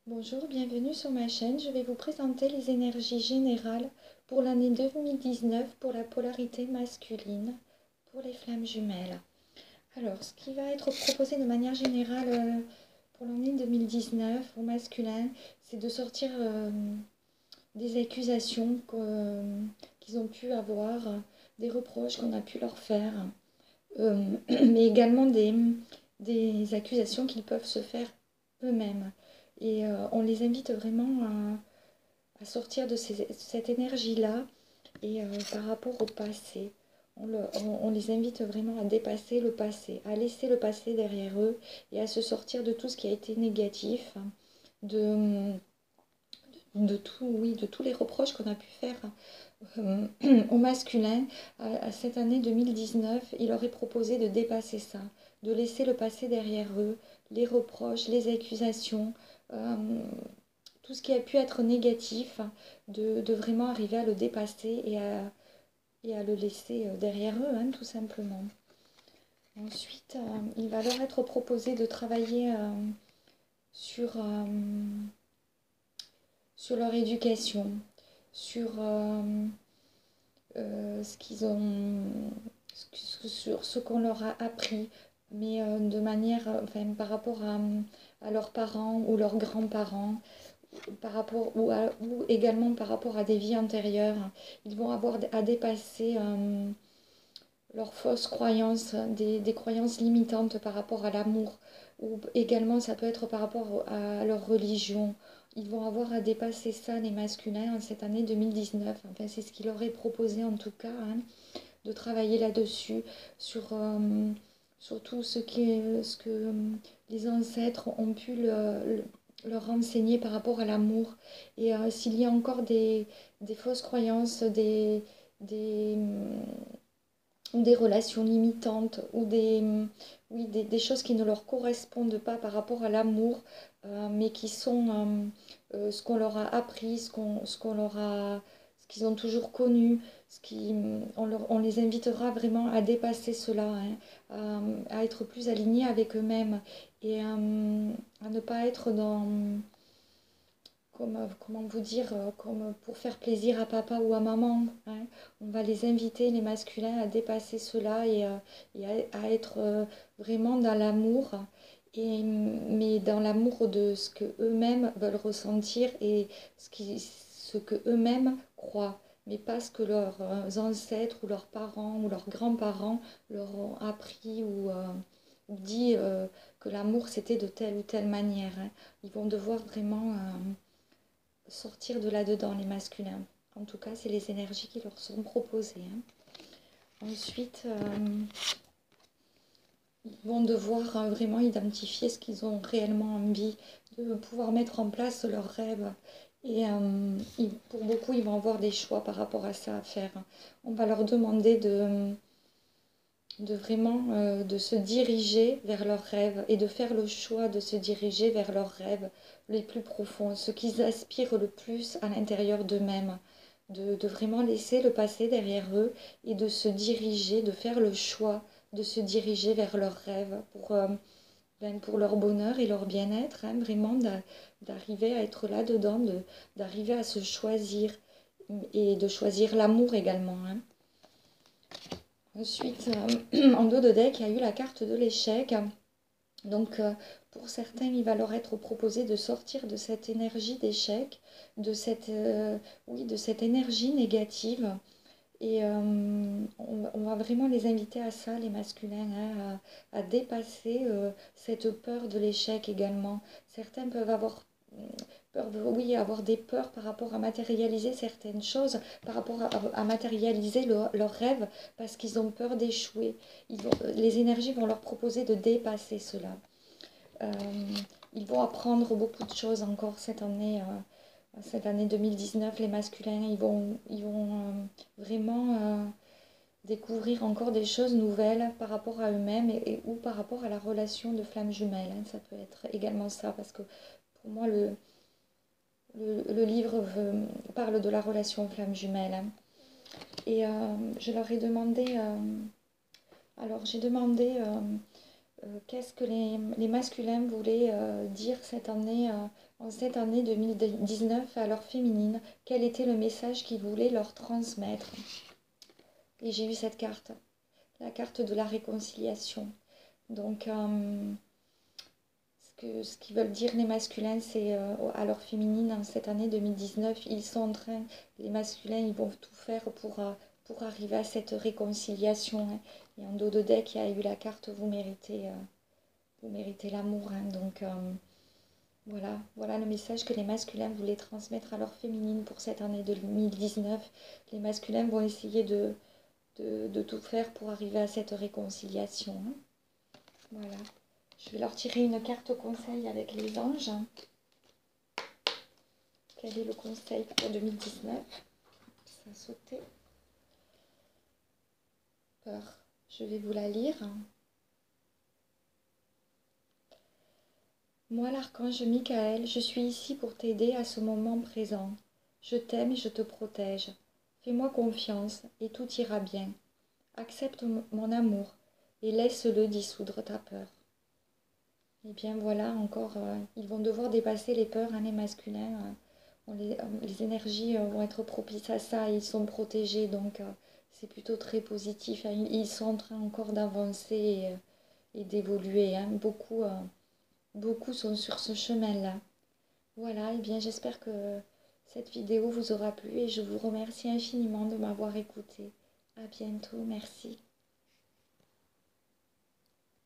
Bonjour, bienvenue sur ma chaîne. Je vais vous présenter les énergies générales pour l'année 2019 pour la polarité masculine, pour les flammes jumelles. Alors, ce qui va être proposé de manière générale pour l'année 2019 au masculin, c'est de sortir des accusations qu'ils ont pu avoir, des reproches qu'on a pu leur faire, mais également des accusations qu'ils peuvent se faire eux-mêmes. Et on les invite vraiment à sortir de cette énergie-là et par rapport au passé. On les invite vraiment à dépasser le passé, à laisser le passé derrière eux et à se sortir de tout ce qui a été négatif, de, oui, de tous les reproches qu'on a pu faire euh, au masculin à cette année 2019. Il leur est proposé de dépasser ça, de laisser le passé derrière eux, les reproches, les accusations, euh, tout ce qui a pu être négatif, de vraiment arriver à le dépasser et à le laisser derrière eux, hein, tout simplement. Ensuite, il va leur être proposé de travailler sur, sur leur éducation, sur ce qu'ils ont, sur ce qu'on leur a appris, mais de manière, enfin, par rapport à leurs parents ou leurs grands-parents, par rapport, ou également par rapport à des vies antérieures. Ils vont avoir à dépasser leurs fausses croyances, des croyances limitantes par rapport à l'amour, ou également ça peut être par rapport à leur religion. Ils vont avoir à dépasser ça, les masculins, en cette année 2019. Enfin, c'est ce qu'il leur est proposé en tout cas, hein, de travailler là-dessus, sur tout ce que les ancêtres ont pu leur enseigner par rapport à l'amour. Et s'il y a encore des fausses croyances, des, des relations limitantes ou oui, des choses qui ne leur correspondent pas par rapport à l'amour, mais qui sont ce qu'on leur a appris, ce qu'on leur a, ce qu'ils ont toujours connu, on les invitera vraiment à dépasser cela, hein, à être plus alignés avec eux-mêmes et à ne pas être dans, comment vous dire, comme pour faire plaisir à papa ou à maman, hein. On va les inviter, les masculins, à dépasser cela et à être vraiment dans l'amour, mais dans l'amour de ce que eux-mêmes veulent ressentir et ce que eux-mêmes croient, mais pas ce que leurs ancêtres ou leurs parents ou leurs grands-parents leur ont appris ou dit que l'amour c'était de telle ou telle manière, hein. Ils vont devoir vraiment sortir de là-dedans, les masculins. En tout cas, c'est les énergies qui leur sont proposées, hein. Ensuite, ils vont devoir vraiment identifier ce qu'ils ont réellement envie, de pouvoir mettre en place leurs rêves. Et pour beaucoup, ils vont avoir des choix par rapport à ça à faire. On va leur demander de vraiment de se diriger vers leurs rêves et de faire le choix de se diriger vers leurs rêves les plus profonds, ce qu'ils aspirent le plus à l'intérieur d'eux-mêmes, de vraiment laisser le passé derrière eux et de se diriger, de faire le choix de se diriger vers leurs rêves pour leur bonheur et leur bien-être, hein, vraiment d'arriver à être là-dedans, d'arriver à se choisir et de choisir l'amour également, hein. Ensuite, en dos de deck, il y a eu la carte de l'échec. Donc, pour certains, il va leur être proposé de sortir de cette énergie d'échec, oui, de cette énergie négative. Et on va vraiment les inviter à ça, les masculins, hein, à dépasser cette peur de l'échec également. Certains peuvent avoir oui, avoir des peurs par rapport à matérialiser certaines choses, par rapport à matérialiser leurs rêves, parce qu'ils ont peur d'échouer. Les énergies vont leur proposer de dépasser cela. Euh, Ils vont apprendre beaucoup de choses encore cette année 2019. Les masculins, ils vont vraiment découvrir encore des choses nouvelles par rapport à eux-mêmes ou par rapport à la relation de flamme jumelle, hein. Ça peut être également ça, parce que pour moi, le livre parle de la relation flamme jumelle, hein. Et je leur ai demandé, alors j'ai demandé qu'est-ce que les masculins voulaient dire en cette année 2019 à leur féminine, quel était le message qu'ils voulaient leur transmettre. Et j'ai eu cette carte, la carte de la réconciliation. Donc, ce qu'ils veulent dire les masculins, c'est à leur féminine en cette année 2019, ils sont en train, les masculins, ils vont tout faire pour arriver à cette réconciliation. Hein. Et en dos de deck, il y a eu la carte vous méritez l'amour. Hein. Donc, voilà le message que les masculins voulaient transmettre à leur féminine pour cette année 2019. Les masculins vont essayer de tout faire pour arriver à cette réconciliation. Hein. Voilà. Je vais leur tirer une carte conseil avec les anges. Quel est le conseil pour 2019? Ça a sauté. Peur. Je vais vous la lire. Moi, l'archange Michael, je suis ici pour t'aider à ce moment présent. Je t'aime et je te protège. Fais-moi confiance et tout ira bien. Accepte mon amour et laisse-le dissoudre ta peur. Et bien voilà, encore, ils vont devoir dépasser les peurs, hein, les masculins. Les énergies vont être propices à ça, ils sont protégés, donc c'est plutôt très positif. Hein. Ils sont en train encore d'avancer et d'évoluer. Hein. Beaucoup sont sur ce chemin-là. Voilà, et bien j'espère que cette vidéo vous aura plu et je vous remercie infiniment de m'avoir écouté. À bientôt, merci.